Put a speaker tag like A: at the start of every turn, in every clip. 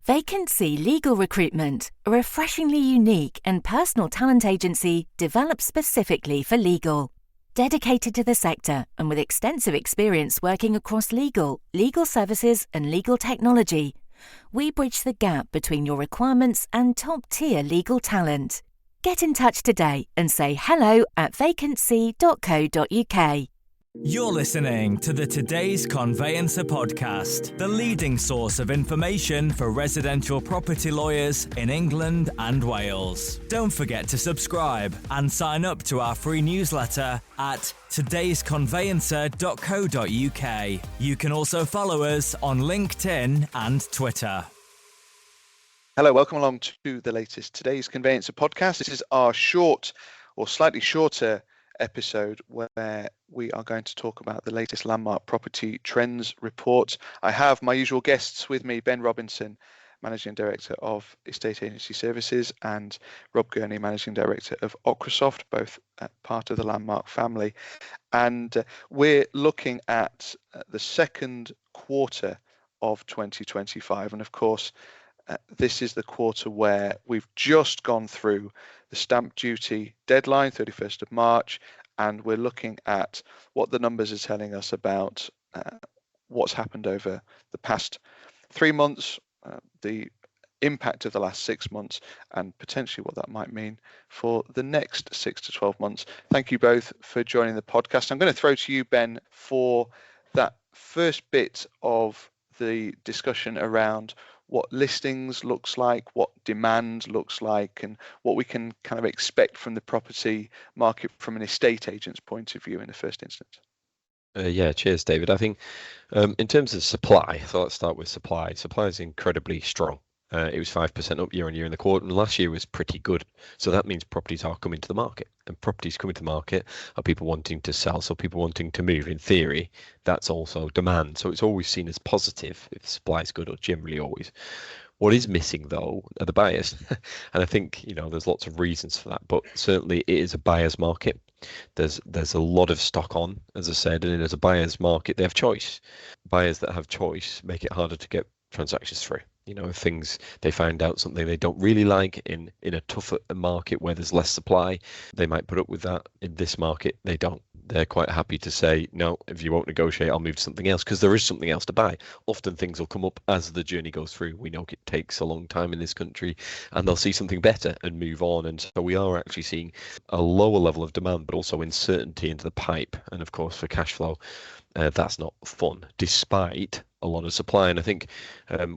A: Vacancy Legal Recruitment, a refreshingly unique and personal talent agency developed specifically for legal. Dedicated to the sector and with extensive experience working across legal services and legal technology, we bridge the gap between your requirements and top-tier legal talent. Get in touch today and say hello at vacancy.co.uk.
B: You're listening to the Today's Conveyancer Podcast, the leading source of information for residential property lawyers in England and Wales. Don't forget to subscribe and sign up to our free newsletter at todaysconveyancer.co.uk. You can also follow us on LinkedIn and Twitter.
C: Hello, welcome along to the latest Today's Conveyancer Podcast. This is our short or slightly shorter episode where we are going to talk about the latest Landmark Property Trends report. I have my usual guests with me, Ben Robinson, Managing Director of Estate Agency Services, and Rob Gurney, Managing Director of Ocrasoft, both part of the Landmark family. And we're looking at the second quarter of 2025. And of course, this is the quarter where we've just gone through the stamp duty deadline, 31st of March, and we're looking at what the numbers are telling us about what's happened over the past 3 months, the impact of the last 6 months, and potentially what that might mean for the next 6 to 12 months. Thank you both for joining the podcast. I'm going to throw to you, Ben, for that first bit of the discussion around what listings looks like, what demand looks like, and what we can kind of expect from the property market from an estate agent's point of view in the first instance.
D: Cheers, David. I think in terms of supply, so let's start with supply. Supply is incredibly strong. It was 5% up year on year in the quarter, and last year was pretty good. So that means properties are coming to the market, and properties coming to the market are people wanting to sell, so people wanting to move. In theory, that's also demand. So it's always seen as positive if supply is good, or generally always. What is missing, though, are the buyers. And I think, there's lots of reasons for that, but certainly it is a buyer's market. There's a lot of stock on, as I said, and as a buyer's market, they have choice. Buyers that have choice make it harder to get transactions through. If they find out something they don't really like in a tougher market where there's less supply, they might put up with that. In this market, they don't. They're quite happy to say, no, if you won't negotiate, I'll move to something else, because there is something else to buy. Often things will come up as the journey goes through. We know it takes a long time in this country, and they'll see something better and move on. And so we are actually seeing a lower level of demand, but also uncertainty into the pipe. And of course, for cash flow, that's not fun, despite a lot of supply. And I think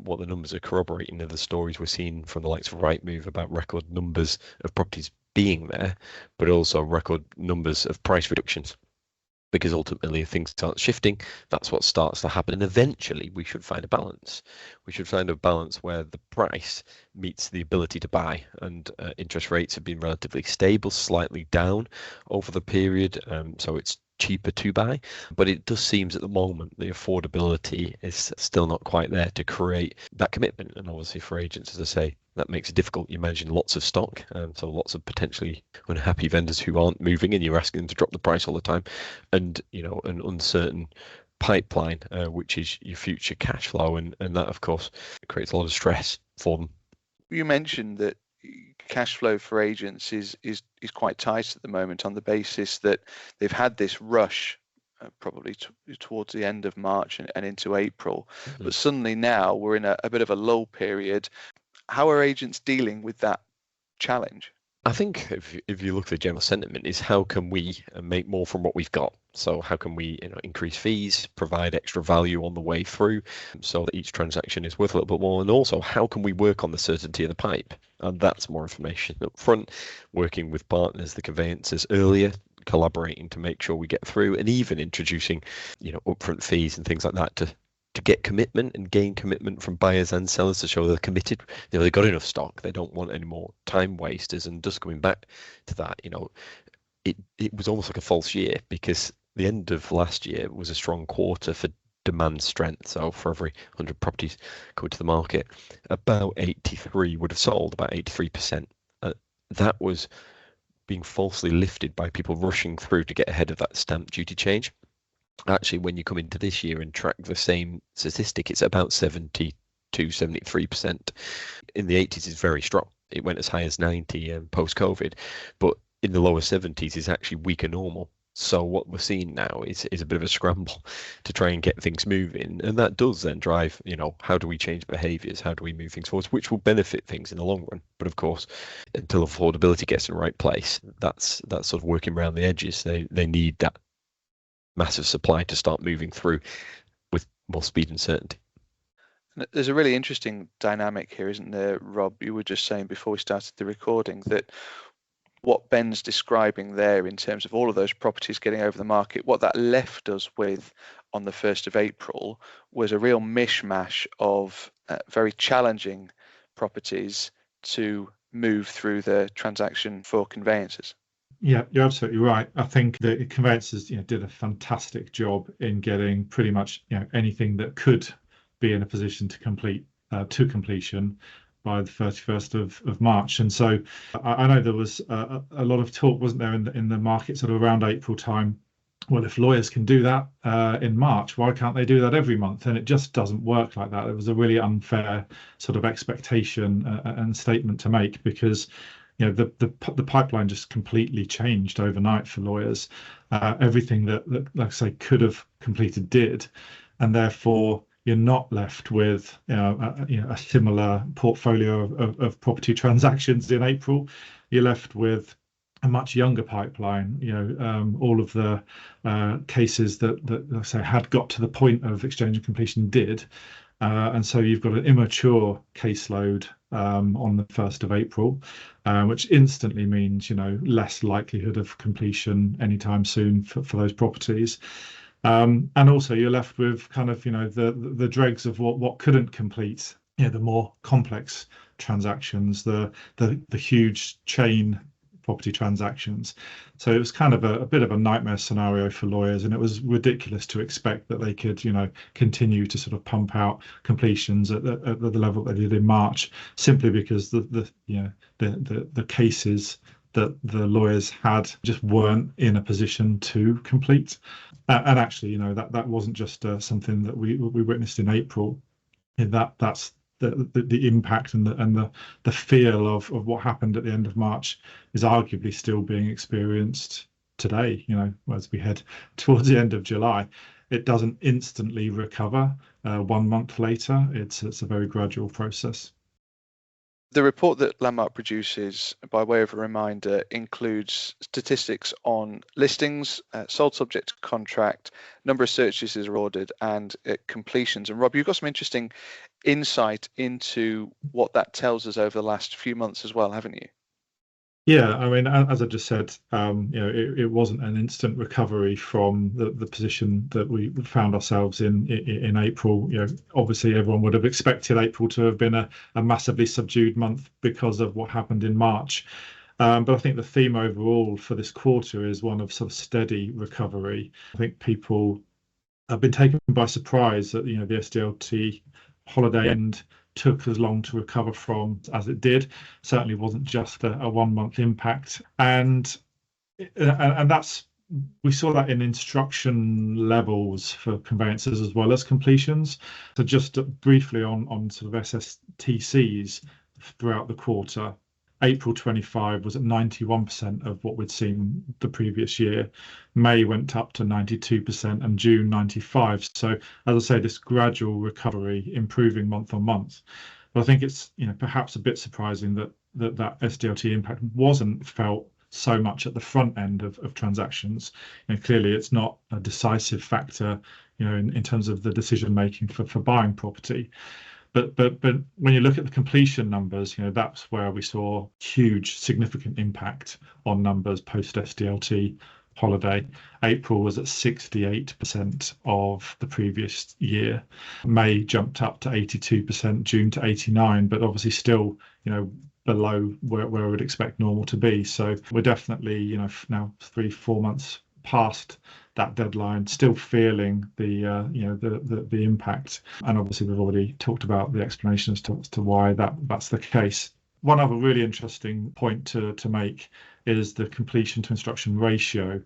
D: what the numbers are corroborating are the stories we're seeing from the likes of Rightmove about record numbers of properties being there, but also record numbers of price reductions. Because ultimately, if things start shifting, that's what starts to happen. And eventually, we should find a balance. We should find a balance where the price meets the ability to buy. And interest rates have been relatively stable, slightly down over the period. So it's cheaper to buy, but it does seem at the moment the affordability is still not quite there to create that commitment. And obviously for agents, as I say, that makes it difficult. You imagine lots of stock, so lots of potentially unhappy vendors who aren't moving, and you're asking them to drop the price all the time, and an uncertain pipeline, which is your future cash flow, and that of course creates a lot of stress for them.
C: You mentioned that cash flow for agents is quite tight at the moment, on the basis that they've had this rush probably towards the end of March and into April, but suddenly now we're in a bit of a lull period. How are agents dealing with that challenge?
D: I think if you look at the general sentiment is, how can we make more from what we've got? So how can we increase fees, provide extra value on the way through so that each transaction is worth a little bit more? And also, how can we work on the certainty of the pipe? And that's more information up front, working with partners, the conveyancers earlier, collaborating to make sure we get through, and even introducing upfront fees and things like that to get commitment and gain commitment from buyers and sellers to show they're committed. They've got enough stock. They don't want any more time wasters. And just coming back to that, it was almost like a false year, because the end of last year was a strong quarter for demand strength. So for every 100 properties coming to the market, about 83 would have sold, about 83%. That was being falsely lifted by people rushing through to get ahead of that stamp duty change. Actually, when you come into this year and track the same statistic, it's about 72% 73%. In the 80s is very strong. It went as high as 90 post-COVID, but in the lower 70s is actually weaker normal. So what we're seeing now is a bit of a scramble to try and get things moving. And that does then drive, how do we change behaviours? How do we move things forward, which will benefit things in the long run? But of course, until affordability gets in the right place, that's sort of working around the edges. They need that massive supply to start moving through with more speed and certainty.
C: There's a really interesting dynamic here, isn't there, Rob? You were just saying before we started the recording that what Ben's describing there in terms of all of those properties getting over the market, what that left us with on the 1st of April was a real mishmash of very challenging properties to move through the transaction for conveyancers.
E: Yeah, you're absolutely right. I think the conveyancers, did a fantastic job in getting pretty much, anything that could be in a position to complete to completion by the 31st of March. And so I know there was a lot of talk, wasn't there, in the market sort of around April time. Well, if lawyers can do that in March, why can't they do that every month? And it just doesn't work like that. It was a really unfair sort of expectation and statement to make, because the pipeline just completely changed overnight for lawyers. Everything that, like I say, could have completed did, and therefore you're not left with a similar portfolio of property transactions in April. You're left with a much younger pipeline. All of the cases that like I say had got to the point of exchange and completion did, and so you've got an immature caseload on the 1st of April, which instantly means less likelihood of completion anytime soon for those properties. And also you're left with kind of the dregs of what couldn't complete, the more complex transactions, the huge chain property transactions. So it was kind of a bit of a nightmare scenario for lawyers, and it was ridiculous to expect that they could continue to sort of pump out completions at the level they did in March, simply because the cases that the lawyers had just weren't in a position to complete. And actually, that wasn't just something that we witnessed in April. That's the impact and the feel of what happened at the end of March is arguably still being experienced today. As we head towards the end of July, it doesn't instantly recover 1 month later. It's a very gradual process.
C: The report that Landmark produces, by way of a reminder, includes statistics on listings, sold subject to contract, number of searches is ordered, and completions. And Rob, you've got some interesting insight into what that tells us over the last few months as well, haven't you?
E: Yeah, I mean, as I just said, it wasn't an instant recovery from the position that we found ourselves in April. Obviously everyone would have expected April to have been a massively subdued month because of what happened in March. But I think the theme overall for this quarter is one of sort of steady recovery. I think people have been taken by surprise that, the SDLT holiday end took as long to recover from as it did. Certainly wasn't just a 1 month impact, and that's, we saw that in instruction levels for conveyancers as well as completions. So just briefly on sort of SSTCs throughout the quarter, April 25 was at 91% of what we'd seen the previous year. May went up to 92% and June 95%. So as I say, this gradual recovery improving month on month. But I think it's perhaps a bit surprising that SDLT impact wasn't felt so much at the front end of transactions. Clearly it's not a decisive factor in terms of the decision making for buying property. But when you look at the completion numbers, that's where we saw huge, significant impact on numbers post SDLT holiday. April was at 68% of the previous year. May jumped up to 82%, June to 89%, but obviously still, below where we'd expect normal to be. So we're definitely, now 3-4 months past that deadline, still feeling the impact. And obviously we've already talked about the explanations as to why that's the case. One other really interesting point to make is the completion to instruction ratio.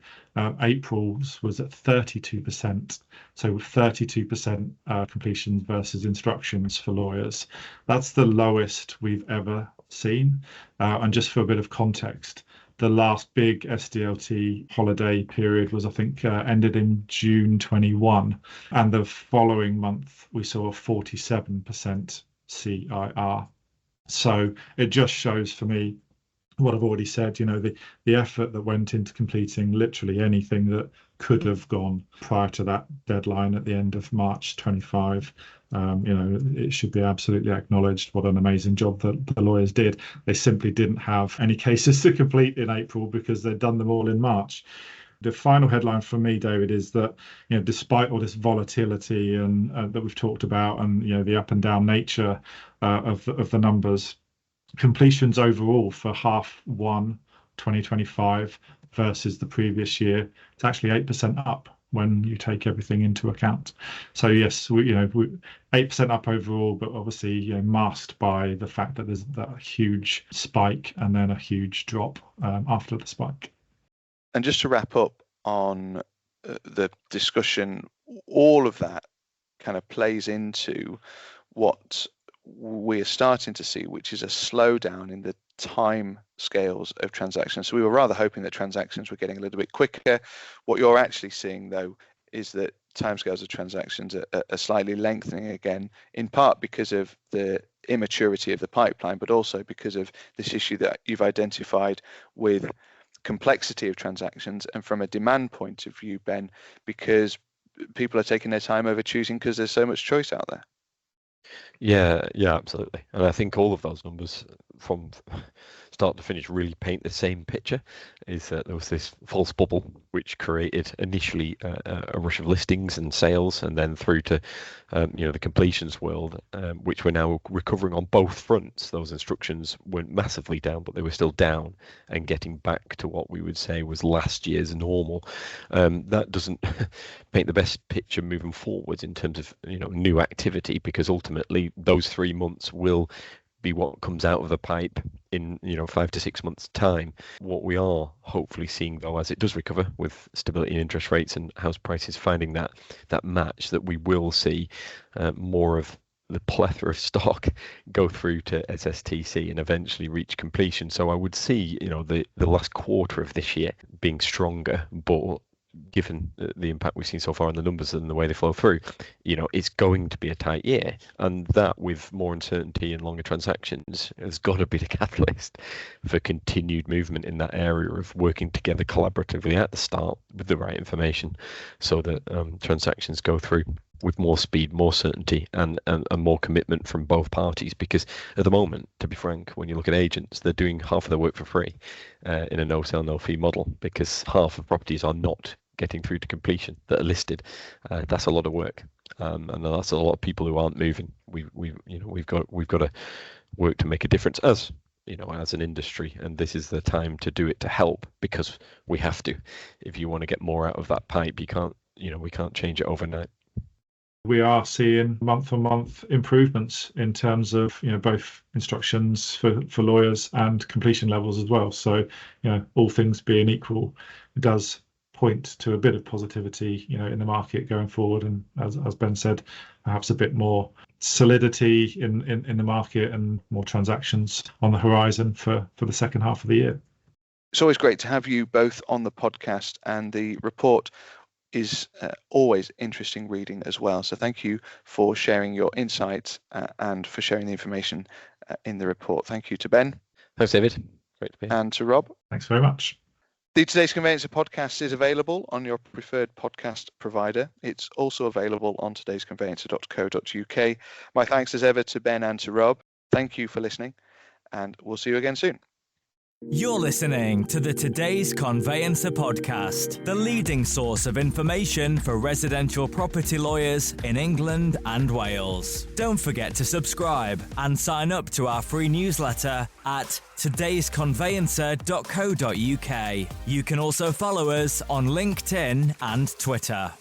E: April's was at 32%. So 32% completions versus instructions for lawyers. That's the lowest we've ever seen. And just for a bit of context, the last big SDLT holiday period was, I think, ended in June 21. And the following month, we saw a 47% CIR. So it just shows for me what I've already said, the effort that went into completing literally anything that could have gone prior to that deadline at the end of March 25. It should be absolutely acknowledged what an amazing job that the lawyers did. They simply didn't have any cases to complete in April because they'd done them all in March. The final headline for me, David, is that despite all this volatility and that we've talked about, and the up and down nature of the numbers, completions overall for half one 2025 versus the previous year, it's actually 8% up when you take everything into account. So yes, we 8% up overall, but obviously masked by the fact that there's that huge spike and then a huge drop after the spike.
C: And just to wrap up on the discussion, all of that kind of plays into what we're starting to see, which is a slowdown in the time scales of transactions. So we were rather hoping that transactions were getting a little bit quicker. What you're actually seeing, though, is that timescales of transactions are slightly lengthening again, in part because of the immaturity of the pipeline, but also because of this issue that you've identified with complexity of transactions, and from a demand point of view, Ben, because people are taking their time over choosing because there's so much choice out there.
D: Yeah, absolutely. And I think all of those numbers from start to finish really paint the same picture, is that there was this false bubble which created initially a rush of listings and sales, and then through to the completions world, which we're now recovering on both fronts. Those instructions weren't massively down, but they were still down and getting back to what we would say was last year's normal. That doesn't paint the best picture moving forwards in terms of new activity, because ultimately those 3 months will be what comes out of the pipe in 5 to 6 months time. What we are hopefully seeing, though, as it does recover with stability in interest rates and house prices finding that match, that we will see more of the plethora of stock go through to SSTC and eventually reach completion. So I would see the last quarter of this year being stronger, but given the impact we've seen so far on the numbers and the way they flow through, it's going to be a tight year. And that, with more uncertainty and longer transactions, has got to be the catalyst for continued movement in that area of working together collaboratively at the start with the right information, so that transactions go through with more speed, more certainty, and more commitment from both parties. Because at the moment, to be frank, when you look at agents, they're doing half of their work for free in a no sell, no fee model, because half of properties are not getting through to completion that are listed. That's a lot of work, and that's a lot of people who aren't moving. We've got to work to make a difference as an industry, and this is the time to do it, to help, because we have to. If you want to get more out of that pipe, we can't change it overnight.
E: We are seeing month-on-month improvements in terms of both instructions for lawyers and completion levels as well. So all things being equal, it does point to a bit of positivity in the market going forward, and as Ben said, perhaps a bit more solidity in the market and more transactions on the horizon for the second half of the year.
C: It's always great to have you both on the podcast, and the report is always interesting reading as well. So thank you for sharing your insights and for sharing the information in the report. Thank you to Ben.
D: Thanks, David. Great to be here.
C: And to Rob.
E: Thanks very much.
C: The Today's Conveyancer podcast is available on your preferred podcast provider. It's also available on todaysconveyancer.co.uk. My thanks as ever to Ben and to Rob. Thank you for listening, and we'll see you again soon.
B: You're listening to the Today's Conveyancer Podcast, the leading source of information for residential property lawyers in England and Wales. Don't forget to subscribe and sign up to our free newsletter at todaysconveyancer.co.uk. You can also follow us on LinkedIn and Twitter.